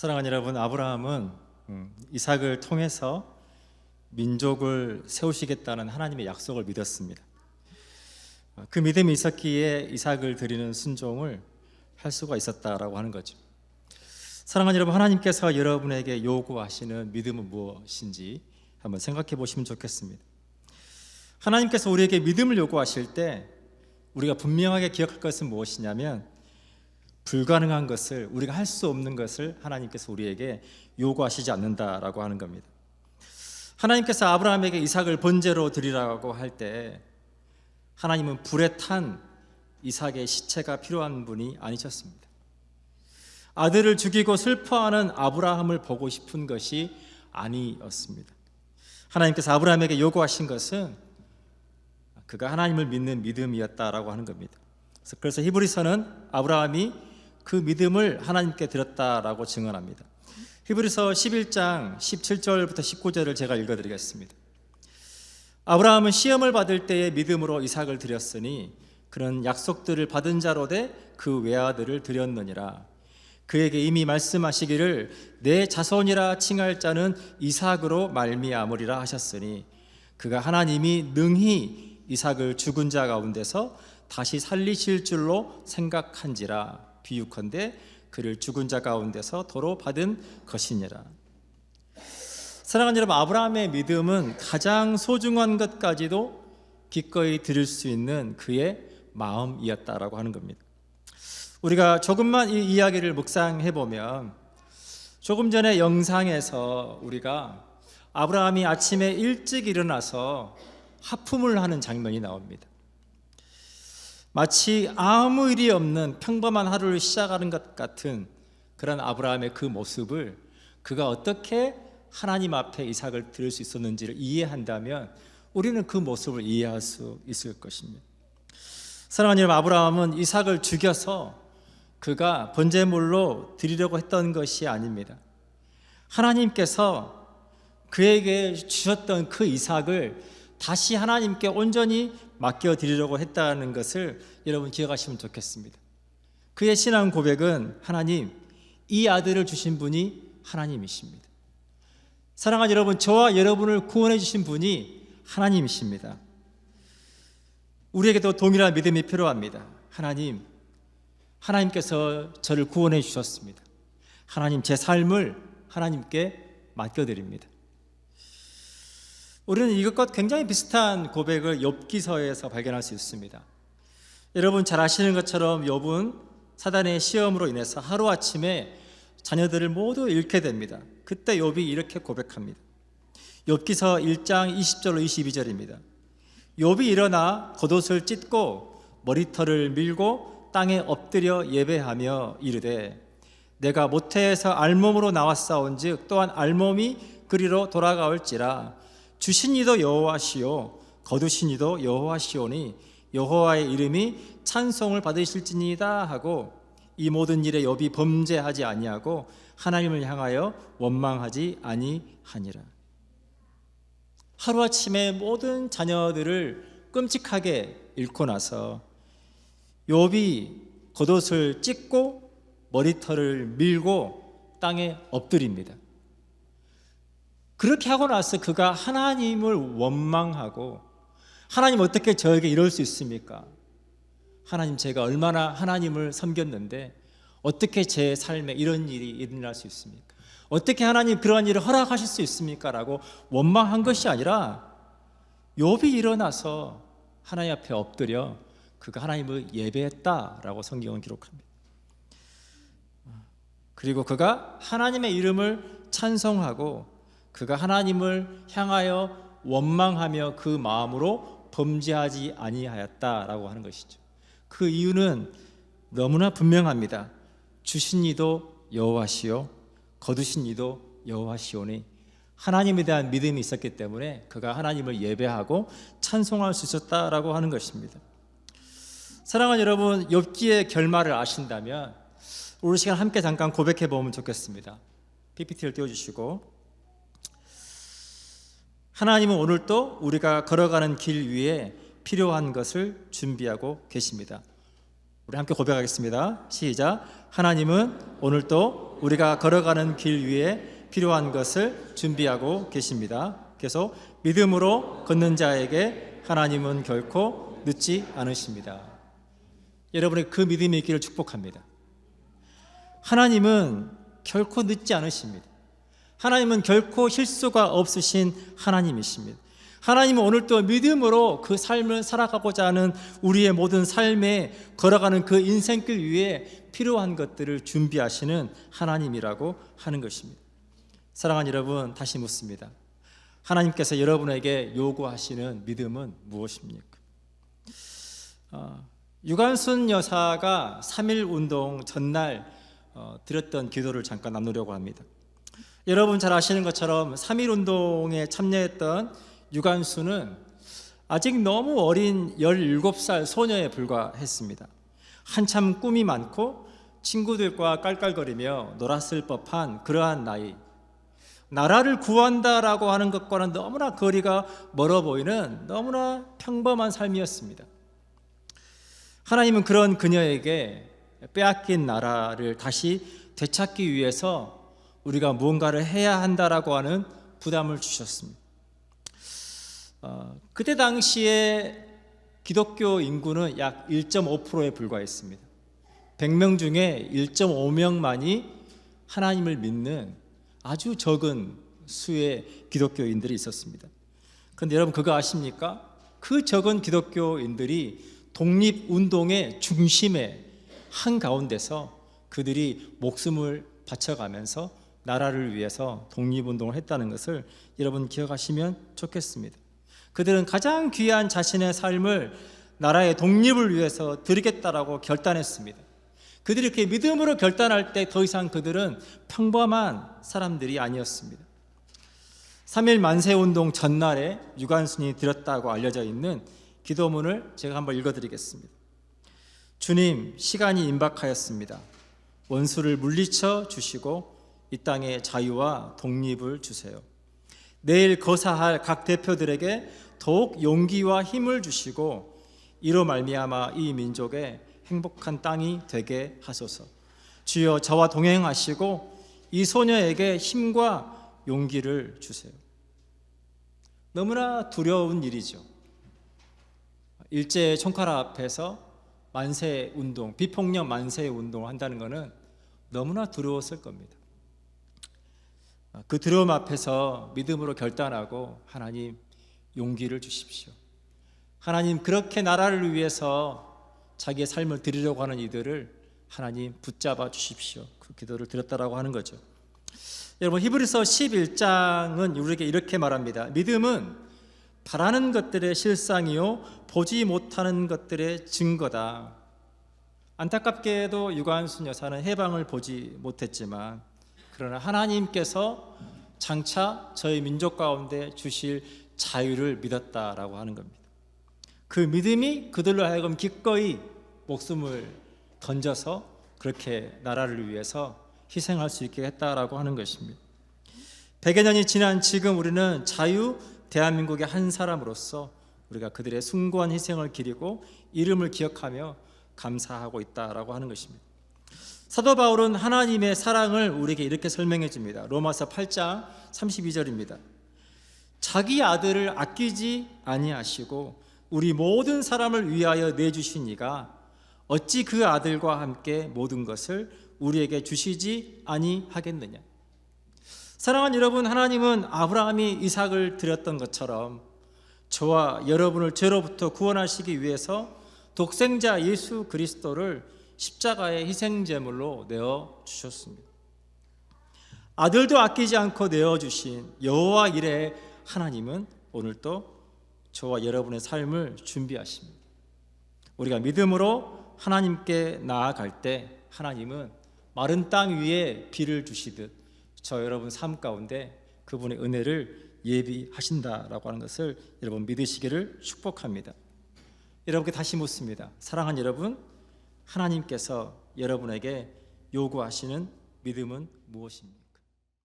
사랑하는 여러분, 아브라함은 이삭을 통해서 민족을 세우시겠다는 하나님의 약속을 믿었습니다. 그 믿음이 있었기에 이삭을 드리는 순종을 할 수가 있었다라고 하는 거죠. 사랑하는 여러분, 하나님께서 여러분에게 요구하시는 믿음은 무엇인지 한번 생각해 보시면 좋겠습니다. 하나님께서 우리에게 믿음을 요구하실 때 우리가 분명하게 기억할 것은 무엇이냐면, 불가능한 것을, 우리가 할 수 없는 것을 하나님께서 우리에게 요구하시지 않는다라고 하는 겁니다. 하나님께서 아브라함에게 이삭을 번제로 드리라고 할 때 하나님은 불에 탄 이삭의 시체가 필요한 분이 아니셨습니다. 아들을 죽이고 슬퍼하는 아브라함을 보고 싶은 것이 아니었습니다. 하나님께서 아브라함에게 요구하신 것은 그가 하나님을 믿는 믿음이었다라고 하는 겁니다. 그래서 히브리서는 아브라함이 그 믿음을 하나님께 드렸다라고 증언합니다. 히브리서 11장 17절부터 19절을 제가 읽어드리겠습니다. 아브라함은 시험을 받을 때의 믿음으로 이삭을 드렸으니 그는 약속들을 받은 자로 돼 그 외아들을 드렸느니라. 그에게 이미 말씀하시기를 내 자손이라 칭할 자는 이삭으로 말미암으리라 하셨으니 그가 하나님이 능히 이삭을 죽은 자 가운데서 다시 살리실 줄로 생각한지라. 비유컨대 그를 죽은 자 가운데서 도로 받은 것이니라. 사랑하는 여러분, 아브라함의 믿음은 가장 소중한 것까지도 기꺼이 드릴 수 있는 그의 마음이었다라고 하는 겁니다. 우리가 조금만 이 이야기를 묵상해 보면, 조금 전에 영상에서 우리가 아브라함이 아침에 일찍 일어나서 하품을 하는 장면이 나옵니다. 마치 아무 일이 없는 평범한 하루를 시작하는 것 같은 그런 아브라함의 그 모습을, 그가 어떻게 하나님 앞에 이삭을 드릴 수 있었는지를 이해한다면 우리는 그 모습을 이해할 수 있을 것입니다. 사랑하는 여러분, 아브라함은 이삭을 죽여서 그가 번제물로 드리려고 했던 것이 아닙니다. 하나님께서 그에게 주셨던 그 이삭을 다시 하나님께 온전히 맡겨드리려고 했다는 것을 여러분 기억하시면 좋겠습니다. 그의 신앙 고백은, 하나님, 이 아들을 주신 분이 하나님이십니다. 사랑하는 여러분, 저와 여러분을 구원해 주신 분이 하나님이십니다. 우리에게도 동일한 믿음이 필요합니다. 하나님, 하나님께서 저를 구원해 주셨습니다. 하나님, 제 삶을 하나님께 맡겨드립니다. 우리는 이것과 굉장히 비슷한 고백을 욥기서에서 발견할 수 있습니다. 여러분 잘 아시는 것처럼 욥은 사단의 시험으로 인해서 하루아침에 자녀들을 모두 잃게 됩니다. 그때 욥이 이렇게 고백합니다. 욥기서 1장 20절로 22절입니다. 욥이 일어나 겉옷을 찢고 머리털을 밀고 땅에 엎드려 예배하며 이르되, 내가 모태에서 알몸으로 나왔사온즉 또한 알몸이 그리로 돌아가올지라. 주신 이도 여호와시요 거두신 이도 여호와시오니 여호와의 이름이 찬송을 받으실지니이다 하고, 이 모든 일에 욥이 범죄하지 아니하고 하나님을 향하여 원망하지 아니하니라. 하루아침에 모든 자녀들을 끔찍하게 잃고 나서 욥이 겉옷을 찢고 머리털을 밀고 땅에 엎드립니다. 그렇게 하고 나서 그가 하나님을 원망하고, 하나님 어떻게 저에게 이럴 수 있습니까? 하나님, 제가 얼마나 하나님을 섬겼는데 어떻게 제 삶에 이런 일이 일어날 수 있습니까? 어떻게 하나님 그러한 일을 허락하실 수 있습니까? 라고 원망한 것이 아니라 욥이 일어나서 하나님 앞에 엎드려 그가 하나님을 예배했다라고 성경은 기록합니다. 그리고 그가 하나님의 이름을 찬송하고 그가 하나님을 향하여 원망하며 그 마음으로 범죄하지 아니하였다라고 하는 것이죠. 그 이유는 너무나 분명합니다. 주신 이도 여호와시요 거두신 이도 여호와시오니, 하나님에 대한 믿음이 있었기 때문에 그가 하나님을 예배하고 찬송할 수 있었다라고 하는 것입니다. 사랑하는 여러분, 욥기의 결말을 아신다면 오늘 시간 함께 잠깐 고백해 보면 좋겠습니다. PPT를 띄워주시고, 하나님은 오늘도 우리가 걸어가는 길 위에 필요한 것을 준비하고 계십니다. 우리 함께 고백하겠습니다. 시작. 하나님은 오늘도 우리가 걸어가는 길 위에 필요한 것을 준비하고 계십니다. 그래서 믿음으로 걷는 자에게 하나님은 결코 늦지 않으십니다. 여러분의 그 믿음이 있기를 축복합니다. 하나님은 결코 늦지 않으십니다. 하나님은 결코 실수가 없으신 하나님이십니다. 하나님은 오늘도 믿음으로 그 삶을 살아가고자 하는 우리의 모든 삶에 걸어가는 그 인생길 위에 필요한 것들을 준비하시는 하나님이라고 하는 것입니다. 사랑하는 여러분, 다시 묻습니다. 하나님께서 여러분에게 요구하시는 믿음은 무엇입니까? 유관순 여사가 3.1 운동 전날 드렸던 기도를 잠깐 나누려고 합니다. 여러분 잘 아시는 것처럼 3.1 운동에 참여했던 유관순은 아직 너무 어린 17살 소녀에 불과했습니다. 한참 꿈이 많고 친구들과 깔깔거리며 놀았을 법한 그러한 나이, 나라를 구한다라고 하는 것과는 너무나 거리가 멀어 보이는 너무나 평범한 삶이었습니다. 하나님은 그런 그녀에게 빼앗긴 나라를 다시 되찾기 위해서 우리가 무언가를 해야 한다라고 하는 부담을 주셨습니다. 그때 당시에 기독교 인구는 약 1.5%에 불과했습니다. 100명 중에 1.5명만이 하나님을 믿는 아주 적은 수의 기독교인들이 있었습니다. 그런데 여러분 그거 아십니까? 그 적은 기독교인들이 독립운동의 중심에 한가운데서 그들이 목숨을 바쳐가면서 나라를 위해서 독립운동을 했다는 것을 여러분 기억하시면 좋겠습니다. 그들은 가장 귀한 자신의 삶을 나라의 독립을 위해서 드리겠다라고 결단했습니다. 그들이 이렇게 믿음으로 결단할 때 더 이상 그들은 평범한 사람들이 아니었습니다. 3.1 만세운동 전날에 유관순이 드렸다고 알려져 있는 기도문을 제가 한번 읽어드리겠습니다. 주님, 시간이 임박하였습니다. 원수를 물리쳐 주시고 이 땅에 자유와 독립을 주세요. 내일 거사할 각 대표들에게 더욱 용기와 힘을 주시고 이로 말미암아 이 민족의 행복한 땅이 되게 하소서. 주여 저와 동행하시고 이 소녀에게 힘과 용기를 주세요. 너무나 두려운 일이죠. 일제 총칼 앞에서 만세 운동, 비폭력 만세 운동을 한다는 것은 너무나 두려웠을 겁니다. 그 두려움 앞에서 믿음으로 결단하고 하나님 용기를 주십시오. 하나님 그렇게 나라를 위해서 자기의 삶을 드리려고 하는 이들을 하나님 붙잡아 주십시오. 그 기도를 드렸다라고 하는 거죠. 여러분 히브리서 11장은 우리에게 이렇게 말합니다. 믿음은 바라는 것들의 실상이요 보지 못하는 것들의 증거다. 안타깝게도 유관순 여사는 해방을 보지 못했지만 그러나 하나님께서 장차 저희 민족 가운데 주실 자유를 믿었다라고 하는 겁니다. 그 믿음이 그들로 하여금 기꺼이 목숨을 던져서 그렇게 나라를 위해서 희생할 수 있게 했다라고 하는 것입니다. 100여 년이 지난 지금 우리는 자유 대한민국의 한 사람으로서 우리가 그들의 숭고한 희생을 기리고 이름을 기억하며 감사하고 있다라고 하는 것입니다. 사도 바울은 하나님의 사랑을 우리에게 이렇게 설명해 줍니다. 로마서 8장 32절입니다. 자기 아들을 아끼지 아니하시고 우리 모든 사람을 위하여 내주신 이가 어찌 그 아들과 함께 모든 것을 우리에게 주시지 아니하겠느냐. 사랑하는 여러분, 하나님은 아브라함이 이삭을 드렸던 것처럼 저와 여러분을 죄로부터 구원하시기 위해서 독생자 예수 그리스도를 십자가의 희생제물로 내어주셨습니다. 아들도 아끼지 않고 내어주신 여호와 이레 하나님은 오늘도 저와 여러분의 삶을 준비하십니다. 우리가 믿음으로 하나님께 나아갈 때 하나님은 마른 땅 위에 비를 주시듯 저 여러분 삶 가운데 그분의 은혜를 예비하신다라고 하는 것을 여러분 믿으시기를 축복합니다. 여러분께 다시 묻습니다. 사랑하는 여러분, 하나님께서 여러분에게 요구하시는 믿음은 무엇입니까?